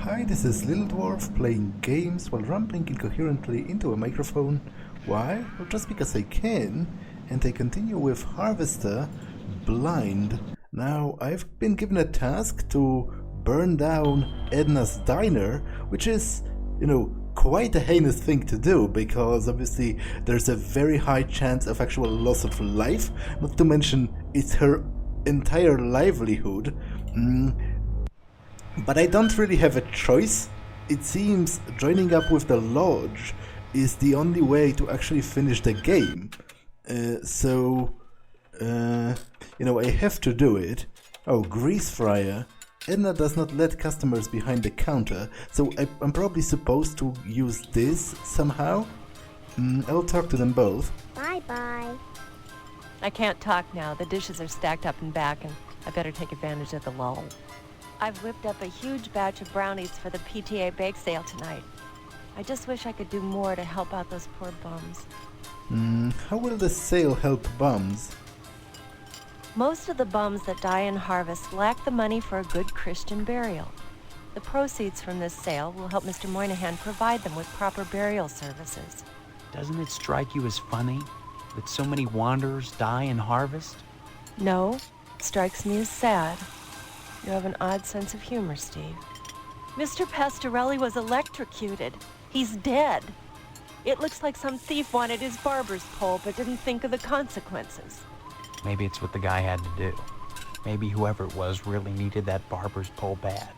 Hi, this is Little Dwarf playing games while rambling incoherently into a microphone. Why? Well, just because I can, and I continue with Harvester blind. Now, I've been given a task to burn down Edna's diner, which is, quite a heinous thing to do, because obviously there's a very high chance of actual loss of life, not to mention it's her entire livelihood. But I don't really have a choice. It seems joining up with the lodge is the only way to actually finish the game. I have to do it. Oh, grease fryer. Edna does not let customers behind the counter, so I'm probably supposed to use this somehow. I'll talk to them both. Bye-bye. I can't talk now. The dishes are stacked up and back, and I better take advantage of the lull. I've whipped up a huge batch of brownies for the PTA Bake Sale tonight. I just wish I could do more to help out those poor bums. How will the sale help bums? Most of the bums that die in harvest lack the money for a good Christian burial. The proceeds from this sale will help Mr. Moynihan provide them with proper burial services. Doesn't it strike you as funny that so many wanderers die in harvest? No, it strikes me as sad. You have an odd sense of humor, Steve. Mr. Pastorelli was electrocuted. He's dead. It looks like some thief wanted his barber's pole but didn't think of the consequences. Maybe it's what the guy had to do. Maybe whoever it was really needed that barber's pole bad.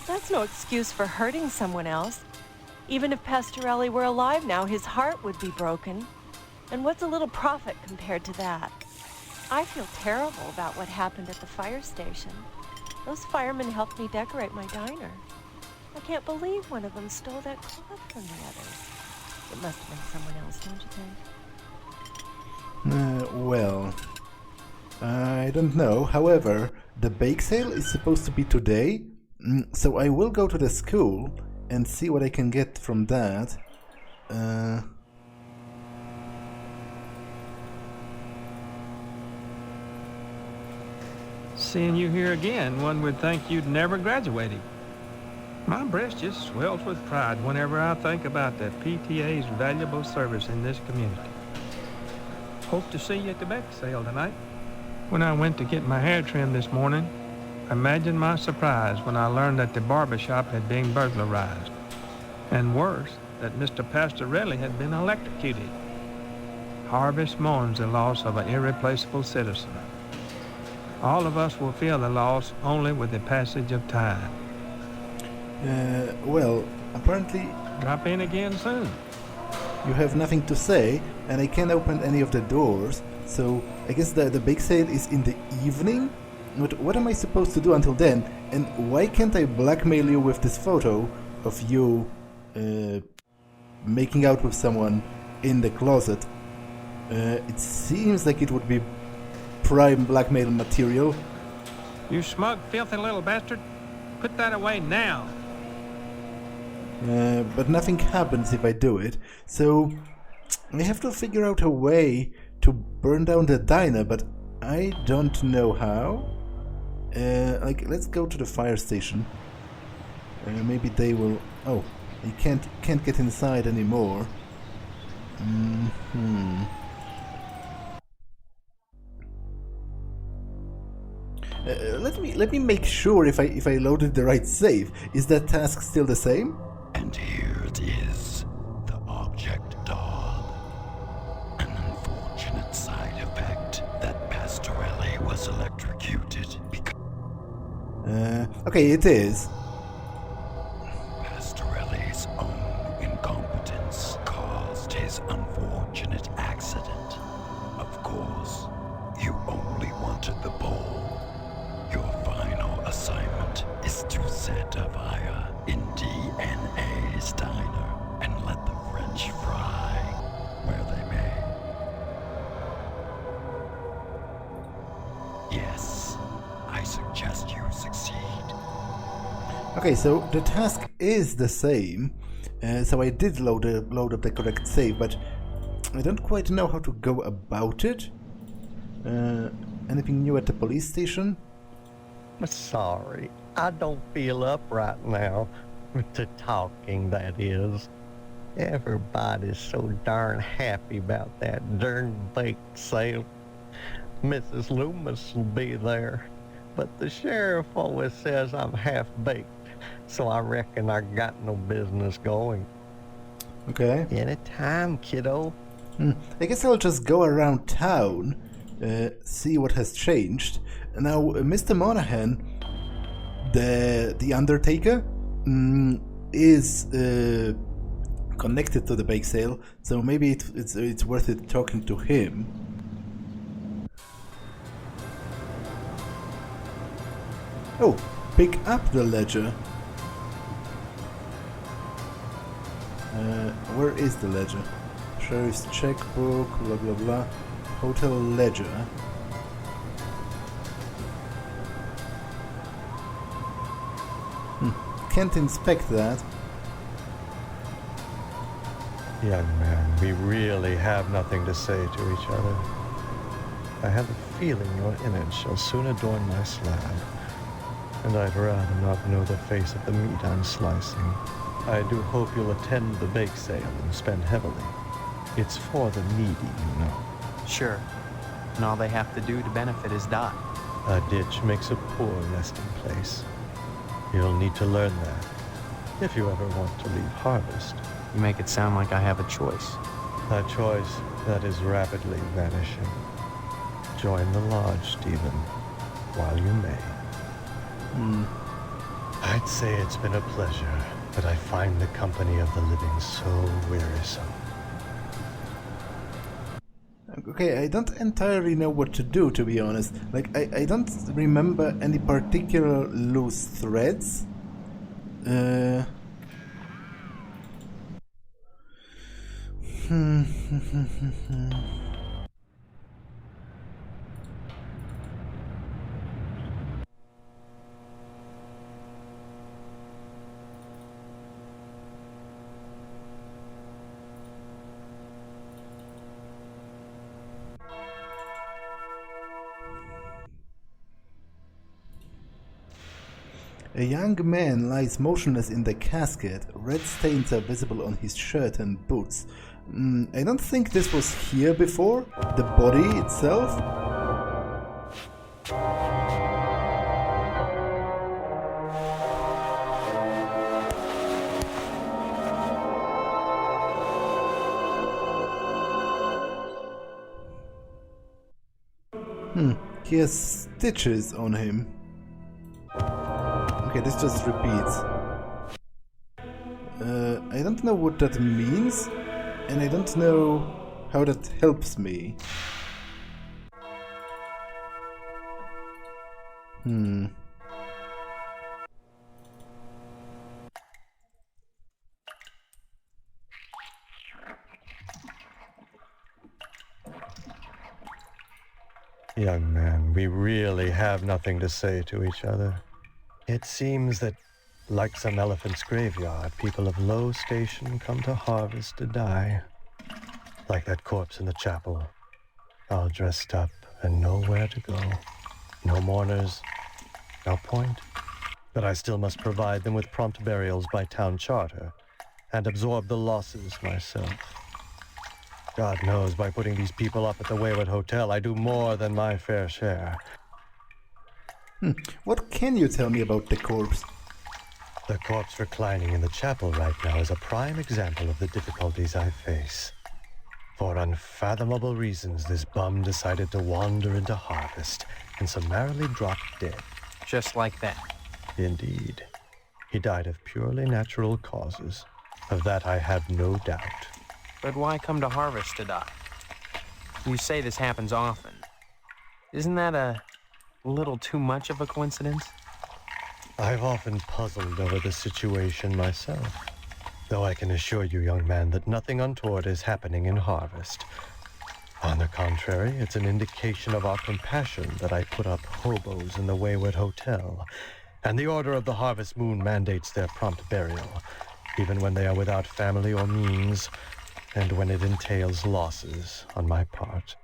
That's no excuse for hurting someone else. Even if Pastorelli were alive now, his heart would be broken. And what's a little profit compared to that? I feel terrible about what happened at the fire station. Those firemen helped me decorate my diner. I can't believe one of them stole that cloth from the others. It must have been someone else, don't you think? Well, I don't know. However, the bake sale is supposed to be today, so I will go to the school and see what I can get from that. Seeing you here again, one would think you'd never graduated. My breast just swells with pride whenever I think about the PTA's valuable service in this community. Hope to see you at the bake sale tonight. When I went to get my hair trimmed this morning, imagine my surprise when I learned that the barber shop had been burglarized. And worse, that Mr. Pastorelli had been electrocuted. Harvest mourns the loss of an irreplaceable citizen. All of us will feel the loss only with the passage of time. Well, apparently Drop in again soon. you have nothing to say, and I can't open any of the doors, so I guess the bake sale is in the evening? What am I supposed to do until then? And why can't I blackmail you with this photo of you making out with someone in the closet? It seems like it would be prime blackmail material. You smug, filthy little bastard. Put that away now. But nothing happens if I do it, so I have to figure out a way to burn down the diner, but I don't know how. Let's go to the fire station. Maybe they will... Oh, I can't get inside anymore. Let me make sure if I loaded the right save. Is that task still the same? And here it is, the object dog. An unfortunate side effect that Pastorelli was electrocuted because Okay, it is. Pastorelli's own incompetence caused his unfortunate accident. Of course, you only wanted the bowl. Your final assignment is to set a fire in DNA's diner and let the French fry where they may. Yes, I suggest you succeed. Okay, so the task is the same. So I did load up the correct save, but I don't quite know how to go about it. Anything new at the police station? Sorry, I don't feel up right now. To talking, that is. Everybody's so darn happy about that darn bake sale. Mrs. Loomis will be there, but the sheriff always says I'm half-baked, so I reckon I got no business going. Okay. Anytime, kiddo. I guess I'll just go around town, see what has changed. Now, Mr. Monahan, the Undertaker, is connected to the bake sale, so maybe it's worth it talking to him. Oh, pick up the ledger. Where is the ledger? Sheriff's checkbook, blah blah blah. Hotel ledger. Can't inspect that. Young man, we really have nothing to say to each other. I have a feeling your image shall soon adorn my slab, and I'd rather not know the face of the meat I'm slicing. I do hope you'll attend the bake sale and spend heavily. It's for the needy, you know. Sure. And all they have to do to benefit is die. A ditch makes a poor resting place. You'll need to learn that, if you ever want to leave Harvest. You make it sound like I have a choice. A choice that is rapidly vanishing. Join the lodge, Stephen, while you may. I'd say it's been a pleasure, but I find the company of the living so wearisome. Okay, I don't entirely know what to do, to be honest. Like, I don't remember any particular loose threads. A young man lies motionless in the casket. Red stains are visible on his shirt and boots. I don't think this was here before. The body itself. He has stitches on him. Okay, this just repeats. I don't know what that means, and I don't know how that helps me. Young man, we really have nothing to say to each other. It seems that, like some elephant's graveyard, people of low station come to Harvest to die. Like that corpse in the chapel, all dressed up and nowhere to go. No mourners, no point. But I still must provide them with prompt burials by town charter and absorb the losses myself. God knows, by putting these people up at the Wayward Hotel, I do more than my fair share. What can you tell me about the corpse? The corpse reclining in the chapel right now is a prime example of the difficulties I face. For unfathomable reasons, this bum decided to wander into Harvest and summarily dropped dead. Just like that. Indeed. He died of purely natural causes. Of that I have no doubt. But why come to Harvest to die? You say this happens often. Isn't that a little too much of a coincidence? I've often puzzled over the situation myself, though I can assure you, young man, that nothing untoward is happening in Harvest. On the contrary, it's an indication of our compassion that I put up hobos in the Wayward Hotel, and the Order of the Harvest Moon mandates their prompt burial, even when they are without family or means, and when it entails losses on my part.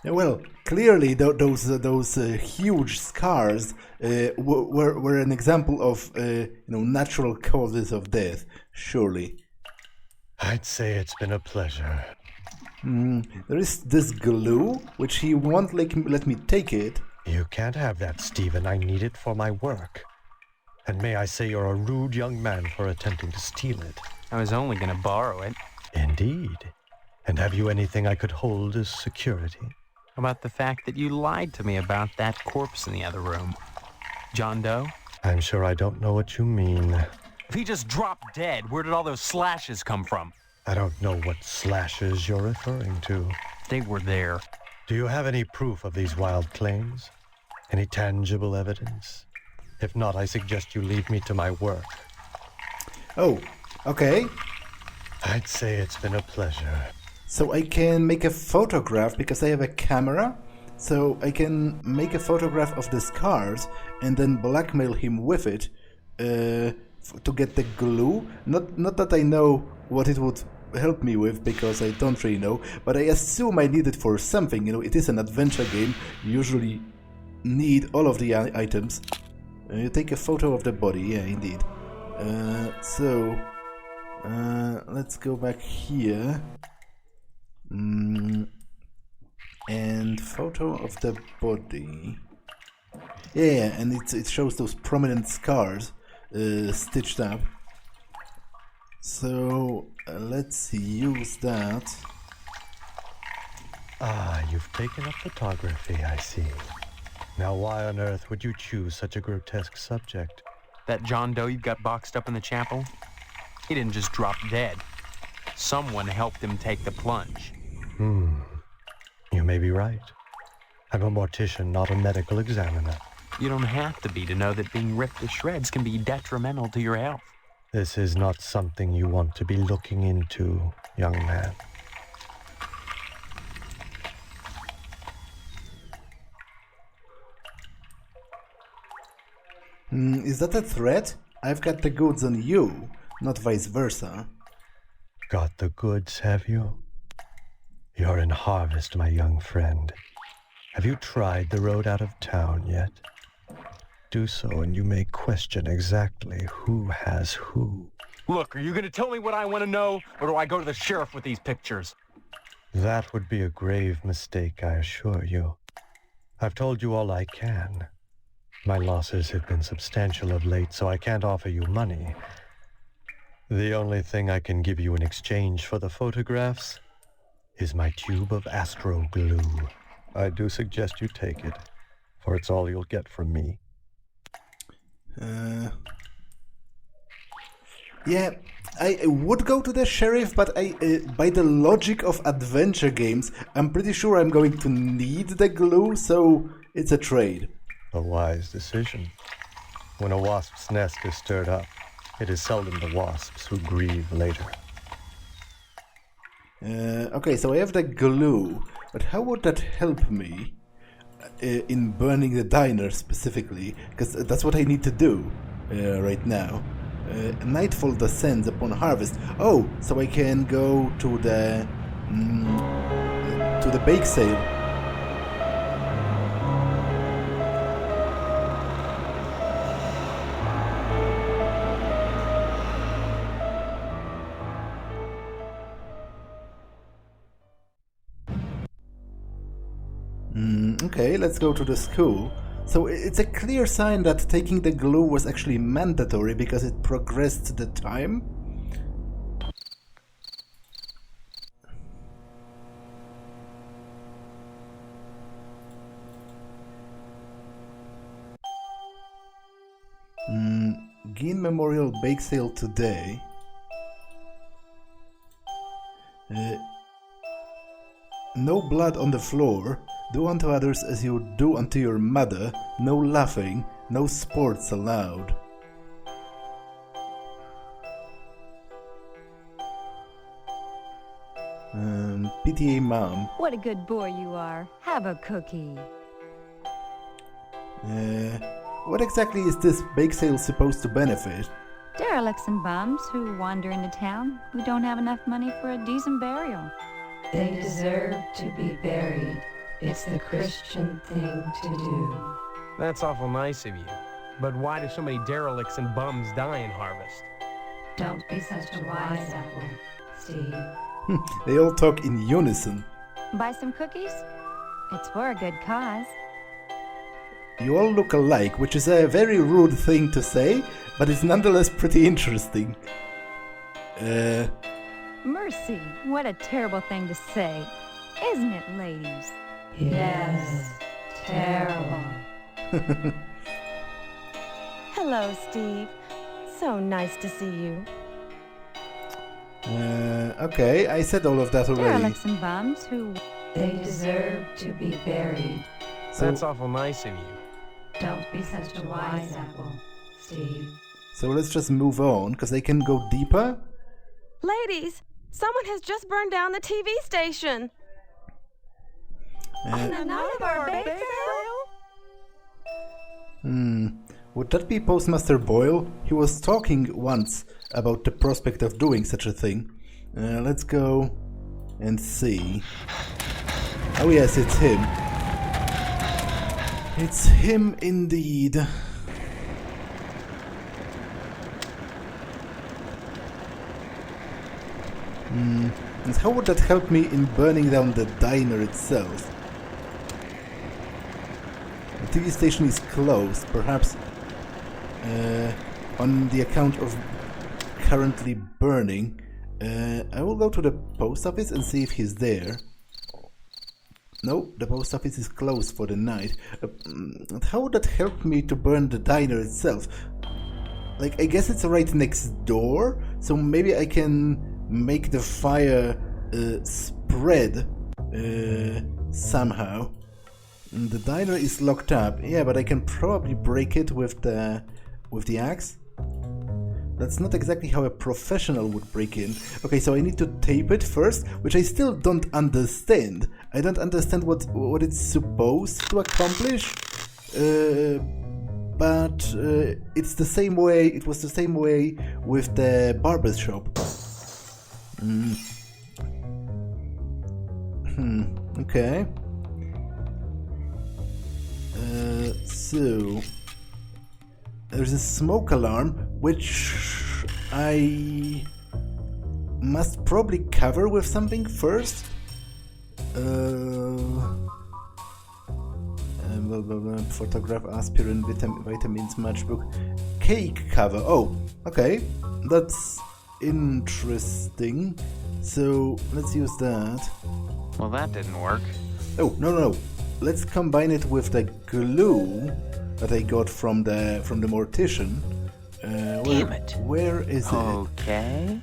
Well, clearly those huge scars were an example of natural causes of death. Surely. I'd say it's been a pleasure. There is this glue, which he won't let me take it. You can't have that, Stephen. I need it for my work. And may I say you're a rude young man for attempting to steal it. I was only gonna borrow it. Indeed. And have you anything I could hold as security? How about the fact that you lied to me about that corpse in the other room? John Doe? I'm sure I don't know what you mean. If he just dropped dead, where did all those slashes come from? I don't know what slashes you're referring to. They were there. Do you have any proof of these wild claims? Any tangible evidence? If not, I suggest you leave me to my work. Oh, okay. I'd say it's been a pleasure. So I can make a photograph because I have a camera. So I can make a photograph of the scars and then blackmail him with it to get the glue. Not that I know what it would help me with, because I don't really know, but I assume I need it for something. It is an adventure game. You usually need all of the items. You take a photo of the body, yeah, indeed. Let's go back here. And photo of the body. Yeah, and it shows those prominent scars stitched up. So let's use that. Ah, you've taken up photography, I see. Now why on earth would you choose such a grotesque subject? That John Doe you've got boxed up in the chapel? He didn't just drop dead. Someone helped him take the plunge. You may be right. I'm a mortician, not a medical examiner. You don't have to be to know that being ripped to shreds can be detrimental to your health. This is not something you want to be looking into, young man. Is that a threat? I've got the goods on you, not vice versa. Got the goods, have you? You're in harvest, my young friend. Have you tried the road out of town yet? Do so, and you may question exactly who has who. Look, are you going to tell me what I want to know, or do I go to the sheriff with these pictures? That would be a grave mistake, I assure you. I've told you all I can. My losses have been substantial of late, so I can't offer you money. The only thing I can give you in exchange for the photographs is my tube of astro glue. I do suggest you take it, for it's all you'll get from me. Yeah, I would go to the sheriff, but by the logic of adventure games, I'm pretty sure I'm going to need the glue, so it's a trade. A wise decision. When a wasp's nest is stirred up, it is seldom the wasps who grieve later. Okay, so I have the glue, but how would that help me in burning the diner specifically? Because that's what I need to do right now. Nightfall descends upon harvest. Oh, so I can go to the bake sale. Okay, let's go to the school. So it's a clear sign that taking the glue was actually mandatory because it progressed the time. Gin Memorial Bake Sale today. No blood on the floor. Do unto others as you do unto your mother. No laughing. No sports allowed. PTA mom. What a good boy you are. Have a cookie. What exactly is this bake sale supposed to benefit? Derelicts and bums who wander into town who don't have enough money for a decent burial. They deserve to be buried It's the Christian thing to do. That's awful nice of you. But why do so many derelicts and bums die in harvest? Don't be such a wise apple, Steve. They all talk in unison. Buy some cookies? It's for a good cause. You all look alike, which is a very rude thing to say, but it's nonetheless pretty interesting. Mercy, what a terrible thing to say. Isn't it, ladies? Yes, terrible. Hello, Steve. So nice to see you. Okay, I said all of that already. Derelicts and bums who... They deserve to be buried. So, That's awful nice of you. Don't be such a wise apple, Steve. so let's just move on, because they can go deeper. Ladies, someone has just burned down the TV station. On the night of our bake sale? Would that be Postmaster Boyle? He was talking once about the prospect of doing such a thing. Let's go and see. Oh yes, it's him. It's him indeed. And how would that help me in burning down the diner itself? The TV station is closed, perhaps on the account of currently burning. I will go to the post office and see if he's there. No, the post office is closed for the night. How would that help me to burn the diner itself? Like, I guess it's right next door, so maybe I can make the fire spread somehow. The diner is locked up. Yeah, but I can probably break it with the axe. That's not exactly how a professional would break in. Okay, so I need to tape it first, which I still don't understand. I don't understand what it's supposed to accomplish. But it's the same way. It was the same way with the barber's shop. Okay. So there's a smoke alarm, which I must probably cover with something first. Photograph, aspirin, vitamins, matchbook, cake cover. Oh, okay, that's interesting. So let's use that. Well, that didn't work. Oh, no. Let's combine it with the glue that I got from the mortician. Damn it. Where is it? Okay.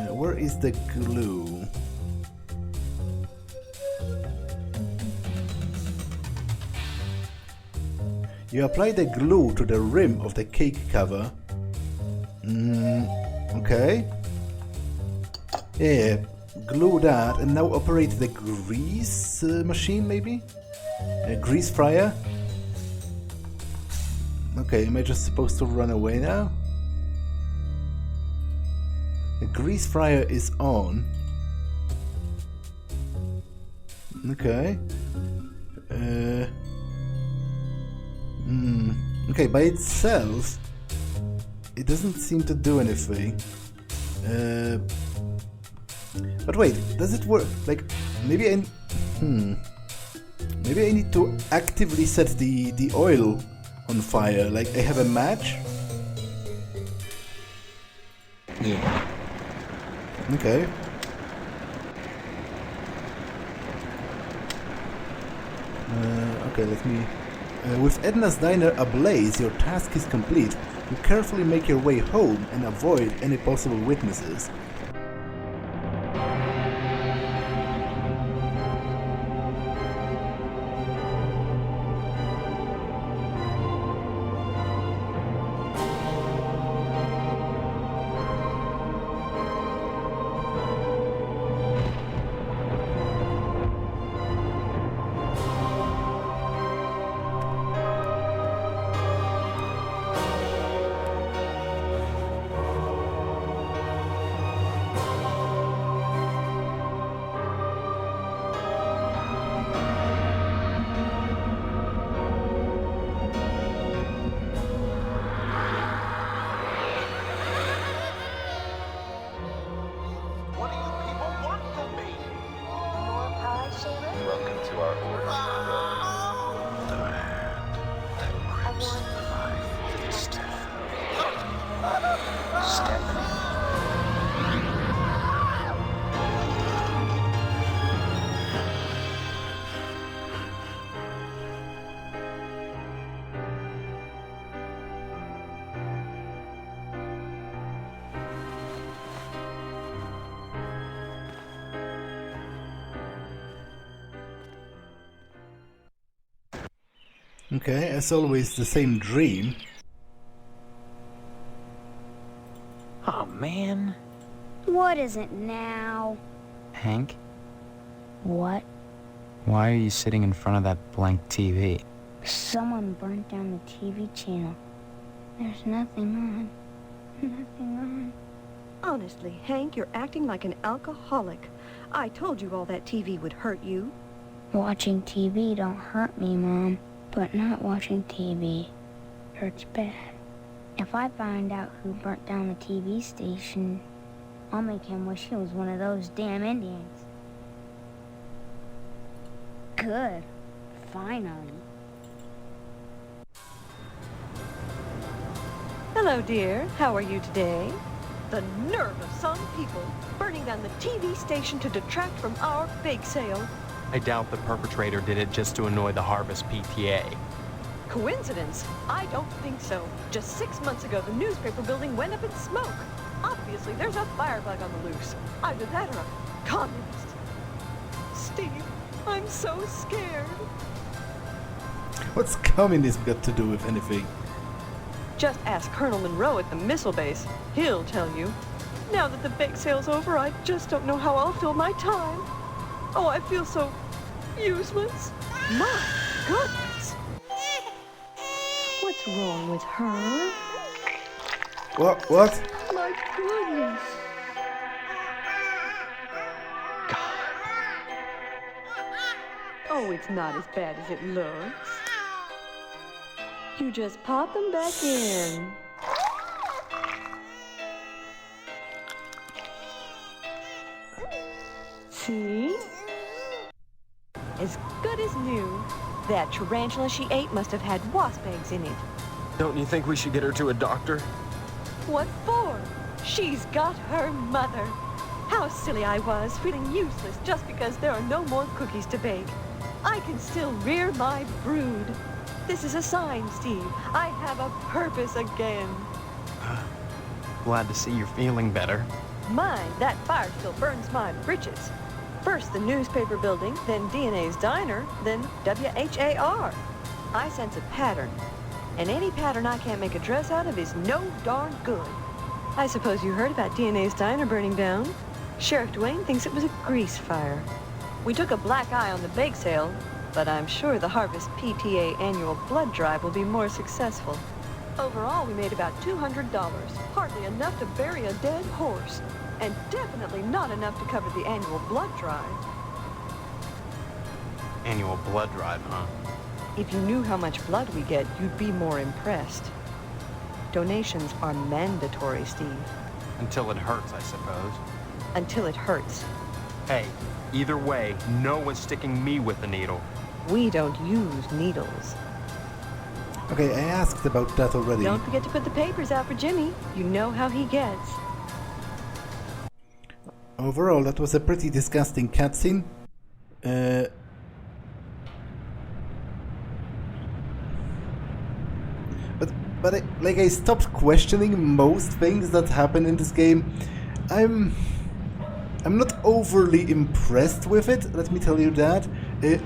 Where is the glue? You apply the glue to the rim of the cake cover. Okay. Yeah, glue that and now operate the grease machine, maybe? A grease fryer? Okay, am I just supposed to run away now? The grease fryer is on. Okay. Okay, by itself, it doesn't seem to do anything. But wait, does it work? Like, maybe I need to actively set the oil on fire. Like, I have a match. Yeah. Okay. Okay, let me... with Edna's diner ablaze, your task is complete. You carefully make your way home and avoid any possible witnesses. Okay, as always, the same dream. Oh, man. What is it now? Hank, What? why are you sitting in front of that blank TV? Someone burnt down the TV channel. There's nothing on. Nothing on. Honestly, Hank, you're acting like an alcoholic. I told you all that TV would hurt you. Watching TV don't hurt me, Mom. But not watching TV hurts bad. If I find out who burnt down the TV station, I'll make him wish he was one of those damn Indians. Good. Finally. Hello, dear. How are you today? The nerve of some people burning down the TV station to detract from our bake sale. I doubt the perpetrator did it just to annoy the Harvest PTA. Coincidence? I don't think so. Just 6 months ago, the newspaper building went up in smoke. Obviously, there's a firebug on the loose. Either that or a communist. Steve, I'm so scared. What's communism got to do with anything? Just ask Colonel Monroe at the missile base. He'll tell you. Now that the bake sale's over, I just don't know how I'll fill my time. Oh, I feel so useless. My goodness. What's wrong with her? What? My goodness. Oh, it's not as bad as it looks. You just pop them back in. See? As good as new. That tarantula she ate must have had wasp eggs in it. Don't you think we should get her to a doctor? What for? She's got her mother. How silly I was, feeling useless just because there are no more cookies to bake. I can still rear my brood. This is a sign, Steve. I have a purpose again. Glad to see you're feeling better. My, that fire still burns my britches. First the newspaper building, then DNA's diner, then WHAR. I sense a pattern. And any pattern I can't make a dress out of is no darn good. I suppose you heard about DNA's diner burning down. Sheriff Duane thinks it was a grease fire. We took a black eye on the bake sale, but I'm sure the Harvest PTA annual blood drive will be more successful. Overall, we made about $200, hardly enough to bury a dead horse, and definitely not enough to cover the annual blood drive. Annual blood drive, huh? If you knew how much blood we get, you'd be more impressed. Donations are mandatory, Steve. Until it hurts, I suppose. Until it hurts. Hey, either way, no one's sticking me with the needle. We don't use needles. Okay, I asked about that already. Don't forget to put the papers out for Jimmy. You know how he gets. Overall, that was a pretty disgusting cutscene. But I stopped questioning most things that happen in this game. I'm not overly impressed with it, let me tell you that,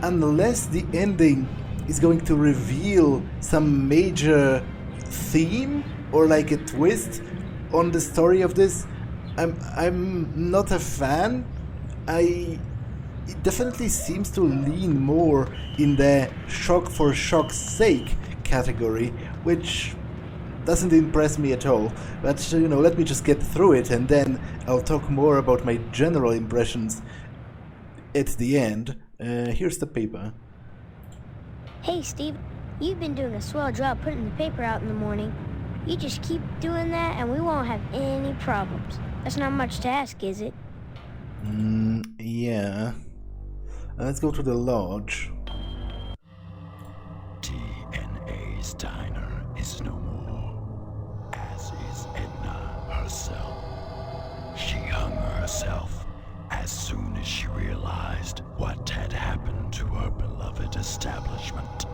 unless the ending is going to reveal some major theme or like a twist on the story of this. I'm not a fan. It definitely seems to lean more in the shock for shock's sake category, which doesn't impress me at all. But you know, let me just get through it and then I'll talk more about my general impressions at the end. Here's the paper. Hey, Steve, you've been doing a swell job putting the paper out in the morning. You just keep doing that and we won't have any problems. That's not much to ask, is it? Yeah. Let's go to the lodge. DNA's diner is no more, as is Edna herself. She hung herself as soon as she realized what had happened to her beloved establishment.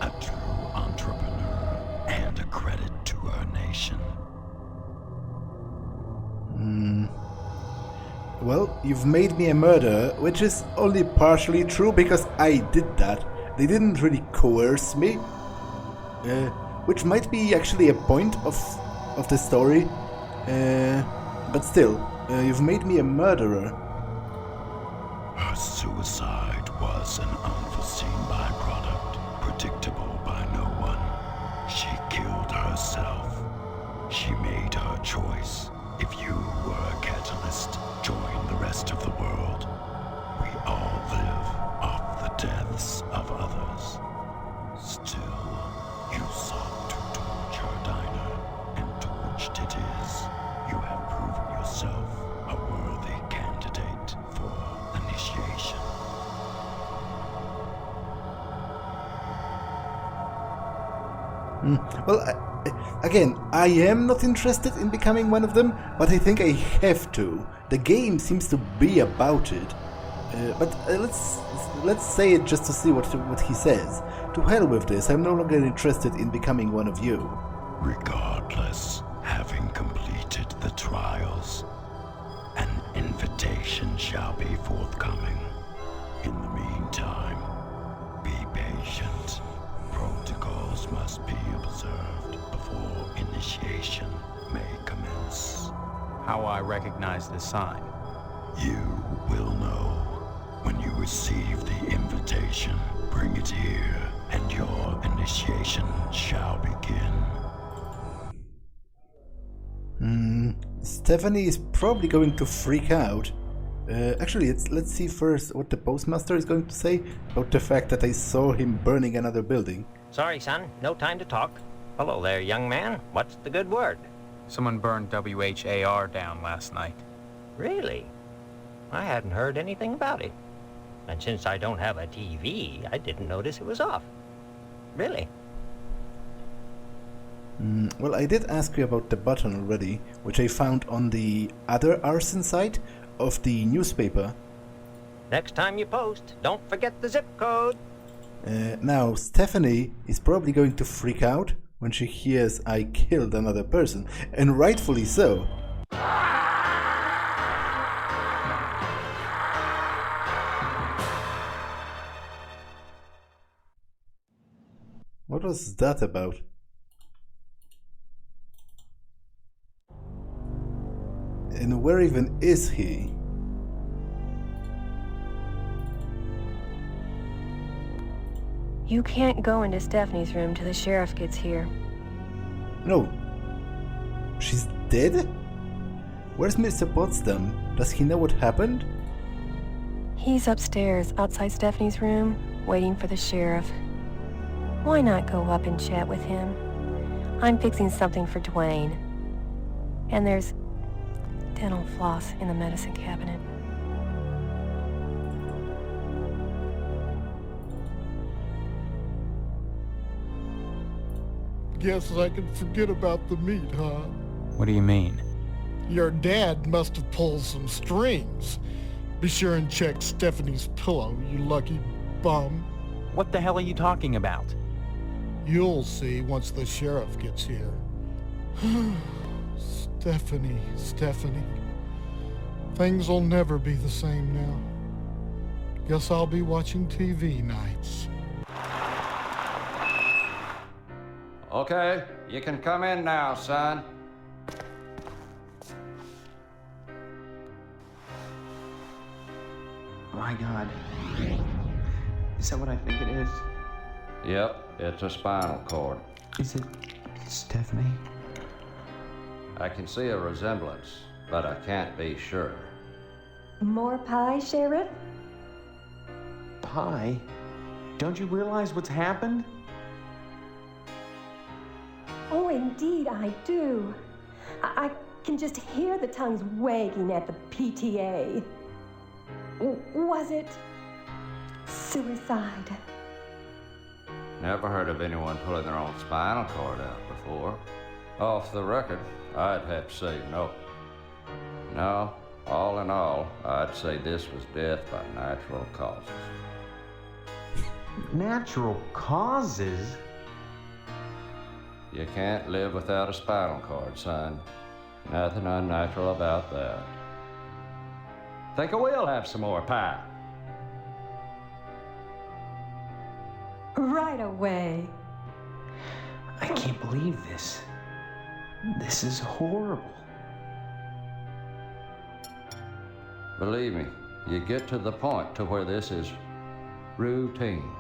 A true entrepreneur and a credit to her nation. Well, you've made me a murderer, which is only partially true because I did that. they didn't really coerce me, which might be actually a point of the story, but still, you've made me a murderer. Her suicide was an unforeseen byproduct, predictable by no one. She killed herself. She made her choice. If you were a catalyst, join the rest of the world. We all live off the deaths of others. Still, you sought to torch her diner, and torched it is. You have proven yourself a worthy candidate for initiation. Well, again, I am not interested in becoming one of them, but I think I have to. The game seems to be about it. But let's say it just to see what he says. To hell with this, I'm no longer interested in becoming one of you. Regardless, having completed the trials, an invitation shall be forthcoming. In the meantime, be patient. Protocols must be observed before initiation may commence. How I recognize this sign? You will know. When you receive the invitation, bring it here, and your initiation shall begin. Stephanie is probably going to freak out. Actually, let's see first what the postmaster is going to say about the fact that I saw him burning another building. Sorry, son. No time to talk. Hello there, young man. What's the good word? Someone burned WHAR down last night. Really? I hadn't heard anything about it. And since I don't have a TV, I didn't notice it was off. Really? Well, I did ask you about the button already, which I found on the other arson site of the newspaper. Next time you post, don't forget the zip code. Now, Stephanie is probably going to freak out when she hears I killed another person, and rightfully so. What was that about? And where even is he? You can't go into Stephanie's room till the sheriff gets here. No. She's dead? Where's Mr. Pottsdam? Does he know what happened? He's upstairs, outside Stephanie's room, waiting for the sheriff. Why not go up and chat with him? I'm fixing something for Dwayne. And there's dental floss in the medicine cabinet. Guess I can forget about the meat, huh? What do you mean? Your dad must have pulled some strings. Be sure and check Stephanie's pillow, you lucky bum. What the hell are you talking about? You'll see once the sheriff gets here. Stephanie. Things'll never be the same now. Guess I'll be watching TV nights. Okay, you can come in now, son. My God. Is that what I think it is? Yep, it's a spinal cord. Is it Stephanie? I can see a resemblance, but I can't be sure. More pie, Sheriff? Pie? Don't you realize what's happened? Oh, indeed I do. I can just hear the tongues wagging at the PTA. Was it suicide? Never heard of anyone pulling their own spinal cord out before. Off the record, I'd have to say no. No, all in all, I'd say this was death by natural causes. Natural causes? You can't live without a spinal cord, son. Nothing unnatural about that. Think I will have some more pie. right away. I can't believe this. This is horrible. Believe me, you get to the point to where this is routine.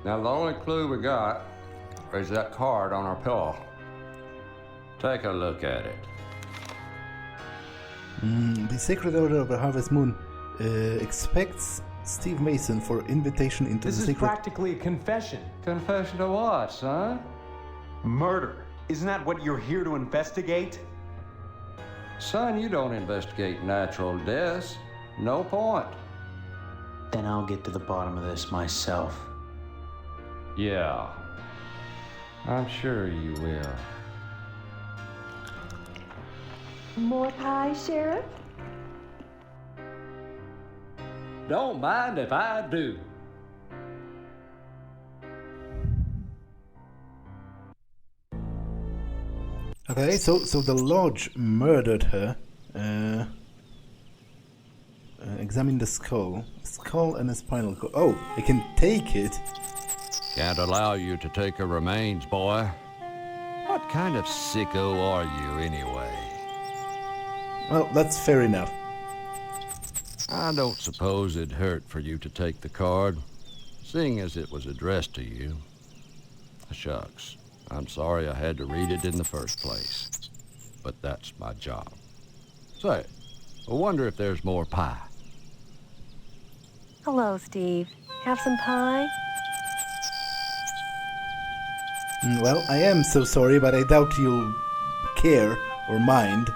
Now, the only clue we got is that card on our pillow. Take a look at it. The Sacred Order of the Harvest Moon expects Steve Mason for invitation into This the is sacred... practically a confession. Confession to what, son? Murder. Isn't that what you're here to investigate? Son, you don't investigate natural deaths. No point. Then I'll get to the bottom of this myself. Yeah. I'm sure you will. More pie, Sheriff? Don't mind if I do. Okay, so the lodge murdered her. Examine the skull. Skull and a spinal cord. Oh, I can take it. Can't allow you to take her remains, boy. What kind of sicko are you, anyway? Well, that's fair enough. I don't suppose it'd hurt for you to take the card, seeing as it was addressed to you. Shucks. I'm sorry I had to read it in the first place, but that's my job. Say, I wonder if there's more pie. Hello, Steve. Have some pie? Well, I am so sorry, but I doubt you'll care or mind.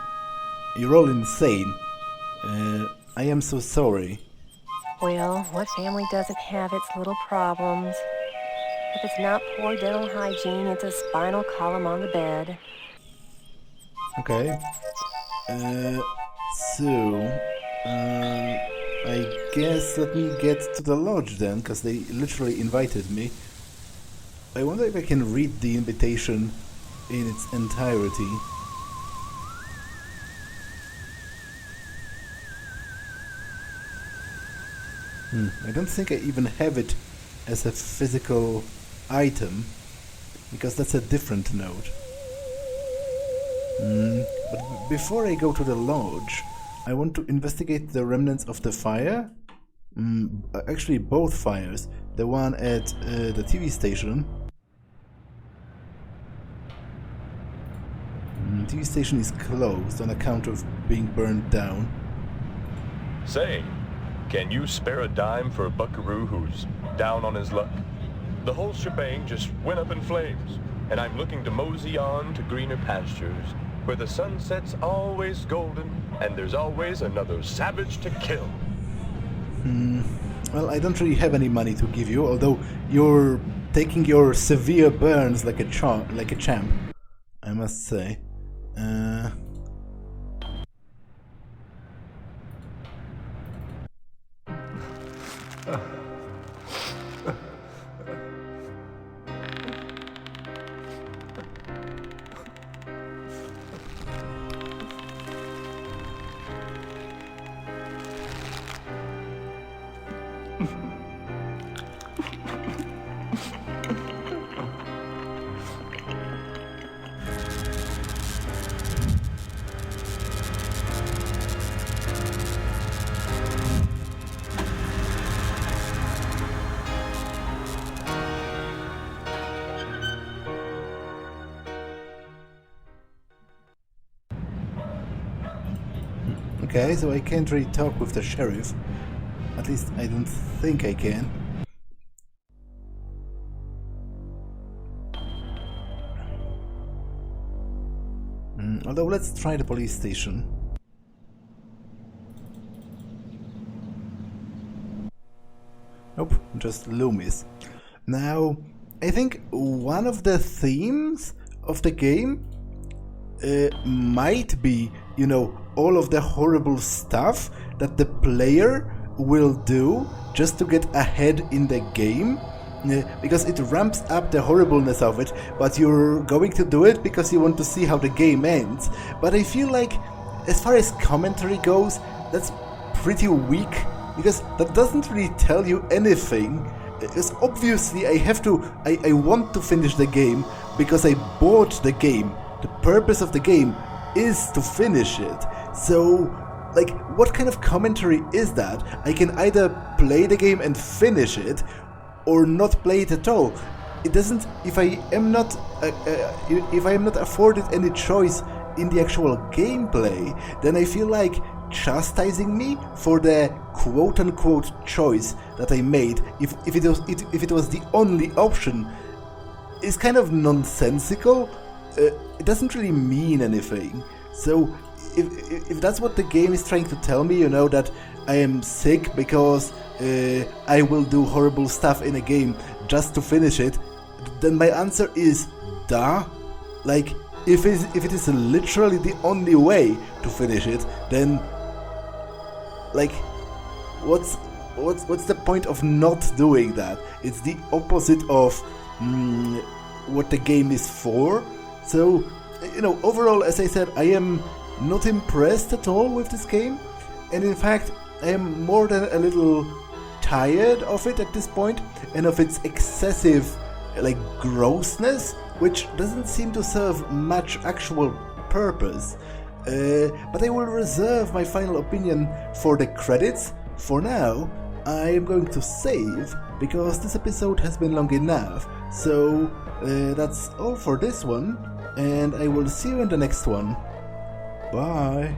You're all insane. I am so sorry. Well, what family doesn't have its little problems? If it's not poor dental hygiene, it's a spinal column on the bed. Okay. I guess let me get to the lodge then, because they literally invited me. I wonder if I can read the invitation in its entirety. I don't think I even have it as a physical item, because that's a different note. But before I go to the lodge, I want to investigate the remnants of the fire. Actually, both fires. The one at the TV station. TV station is closed on account of being burned down. Say, can you spare a dime for a buckaroo who's down on his luck? The whole shebang just went up in flames, and I'm looking to mosey on to greener pastures, where the sunset's always golden, and there's always another savage to kill. Well, I don't really have any money to give you, although you're taking your severe burns like a champ, I must say. Okay, so I can't really talk with the sheriff. At least I don't think I can. Although let's try the police station. Nope, just Loomis. Now, I think one of the themes of the game might be, you know, all of the horrible stuff that the player will do just to get ahead in the game, because it ramps up the horribleness of it, but you're going to do it because you want to see how the game ends. But I feel like, as far as commentary goes, that's pretty weak because that doesn't really tell you anything. Because obviously I want to finish the game because I bought the game. The purpose of the game is to finish it. So, like, what kind of commentary is that? I can either play the game and finish it, or not play it at all. It doesn't. If I am not afforded any choice in the actual gameplay, then I feel like chastising me for the quote-unquote choice that I made, if it was the only option, is kind of nonsensical. It doesn't really mean anything. So if that's what the game is trying to tell me, that I am sick because I will do horrible stuff in a game just to finish it, then my answer is duh. Like, if it is literally the only way to finish it, then like, what's the point of not doing that? It's the opposite of what the game is for. So, overall, as I said, I am not impressed at all with this game, and in fact, I am more than a little tired of it at this point, and of its excessive, like, grossness, which doesn't seem to serve much actual purpose. But I will reserve my final opinion for the credits. For now, I am going to save, because this episode has been long enough. So that's all for this one, and I will see you in the next one. Bye.